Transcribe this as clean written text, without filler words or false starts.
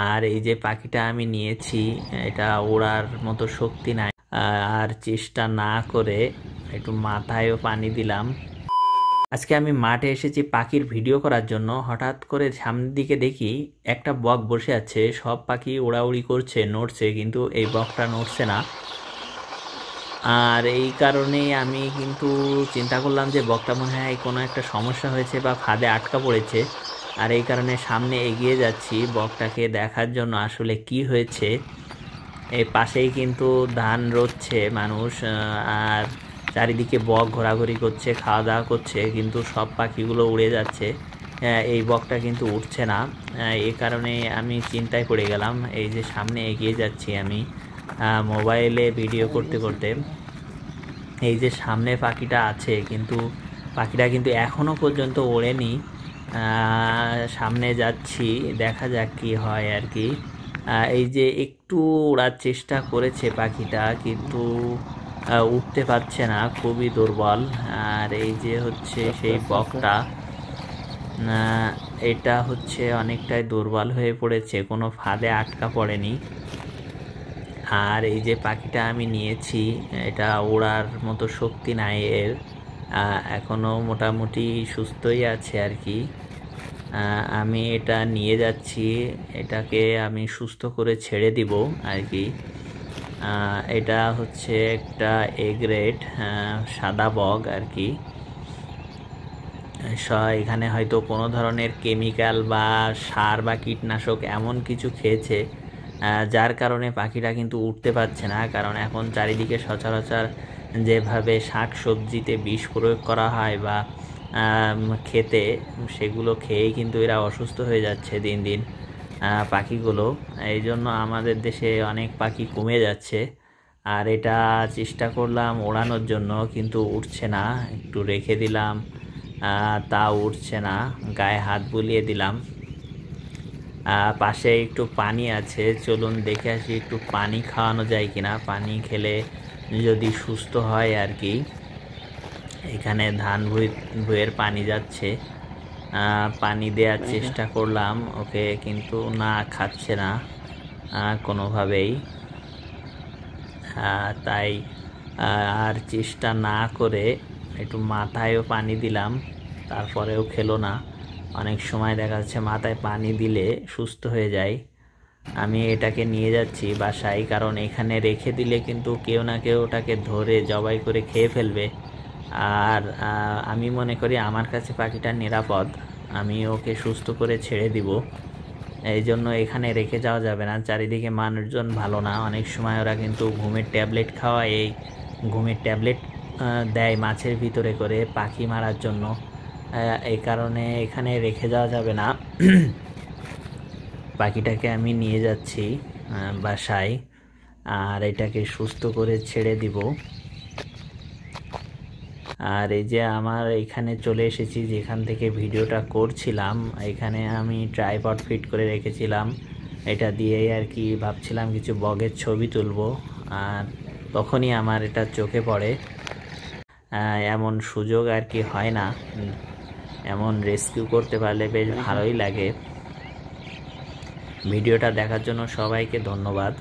আর এই যে পাখিটা আমি নিয়েছি, এটা ওড়ার মতো শক্তি নাই, আর চেষ্টা না করে একটু মাথায়ও পানি দিলাম। আজকে আমি মাঠে এসেছি পাখির ভিডিও করার জন্য। হঠাৎ করে সামনের দিকে দেখি একটা বক বসে আছে, সব পাখি ওড়াউড়ি করছে, নড়ছে, কিন্তু এই বকটা নড়ছে না। আর এই কারণেই আমি কিন্তু চিন্তা করলাম যে বকটা মনে হয় কোনো একটা সমস্যা হয়েছে বা ফাঁদে আটকা পড়েছে। আর এই কারণে সামনে এগিয়ে যাচ্ছি বকটাকে দেখার জন্য আসলে কি হয়েছে। এই পাশেই কিন্তু ধান রোচ্ছে মানুষ, আর চারিদিকে বক ঘোরাঘুরি করছে, খাওয়া দাওয়া করছে, কিন্তু সব পাখিগুলো উড়ে যাচ্ছে, এই বকটা কিন্তু উঠছে না। এই কারণে আমি চিন্তায় পড়ে গেলাম। এই যে সামনে এগিয়ে যাচ্ছি আমি মোবাইলে ভিডিও করতে করতে, এই যে সামনে পাখিটা আছে, কিন্তু পাখিটা কিন্তু এখনো পর্যন্ত ওড়েনি। সামনে যাচ্ছি, দেখা যাক কি হয় আর কি। এই যে একটু ওড়ার চেষ্টা করেছে পাখিটা, কিন্তু উঠতে পারছে না, খুবই দুর্বল। আর এই যে হচ্ছে সেই বকটা, এটা হচ্ছে অনেকটাই দুর্বল হয়ে পড়েছে, কোনো ফাঁদে আটকা পড়েনি। আর এই যে পাখিটা আমি নিয়েছি, এটা ওড়ার মতো শক্তি নাই এর, এখনো মোটামুটি সুস্থই আছে আর কি। আমি এটা নিয়ে যাচ্ছি, এটাকে আমি সুস্থ করে ছেড়ে দিব আর কি। এটা হচ্ছে একটা এ গ্রেড সাদা বক আর কি। এখানে হয়তো কোনো ধরনের কেমিক্যাল বা সার বা কীটনাশক এমন কিছু খেয়েছে, যার কারণে পাখিটা কিন্তু উঠতে পারছে না। কারণ এখন চারিদিকে সচরাচর যেভাবে শাক সবজিতে বিষ প্রয়োগ করা হয় বা খেতে, সেগুলো খেয়েই কিন্তু এরা অসুস্থ হয়ে যাচ্ছে দিন দিন পাখিগুলো। এই জন্য আমাদের দেশে অনেক পাখি কমে যাচ্ছে। আর এটা চেষ্টা করলাম ওড়ানোর জন্য, কিন্তু উঠছে না। একটু রেখে দিলাম, তা উঠছে না। গায়ে হাত বুলিয়ে দিলাম। পাশে একটু পানি আছে, চলুন দেখে আসি একটু পানি খাওয়ানো যায় কিনা, পানি খেলে যদি সুস্থ হয় আর কি। এখানে ধান ভুঁইয়ের পানি যাচ্ছে, পানি দেওয়ার চেষ্টা করলাম ওকে, কিন্তু না, খাচ্ছে না কোনোভাবেই। তাই আর চেষ্টা না করে একটু মাথায়ও পানি দিলাম, তারপরেও খেলো না। অনেক সময় দেখা যাচ্ছে মাথায় পানি দিলে সুস্থ হয়ে যায়। আমি এটাকে নিয়ে যাচ্ছি বাসায়, কারণ এখানে রেখে দিলে কিন্তু কেউ না কেউ ওটাকে ধরে জবাই করে খেয়ে ফেলবে। আর আমি মনে করি আমার কাছে পাখিটা নিরাপদ, আমি ওকে সুস্থ করে ছেড়ে দিব। এই জন্য এখানে রেখে যাওয়া যাবে না, চারিদিকে মানুষজন ভালো না। অনেক সময় ওরা কিন্তু ঘুমের ট্যাবলেট খাওয়ায়, এই ঘুমের ট্যাবলেট দেয় মাছের ভিতরে করে পাখি মারার জন্য। এই কারণে এখানে রেখে যাওয়া যাবে না। পাখিটাকে আমি নিয়ে যাচ্ছি বাসায়, আর এটাকে সুস্থ করে ছেড়ে দিব। আর এই যে আমার এখানে চলে এসেছি, যেখান থেকে ভিডিওটা করছিলাম, এখানে আমি ট্রাইপড ফিট করে রেখেছিলাম। এটা দিয়েই আর কি ভাবছিলাম কিছু বগের ছবি তুলবো, আর তখনই আমার এটা চোখে পড়ে। এমন সুযোগ আর কি হয় না, এমন রেস্কিউ করতে পারলে বেশ ভালোই লাগে। ভিডিওটা দেখার জন্য সবাইকে ধন্যবাদ।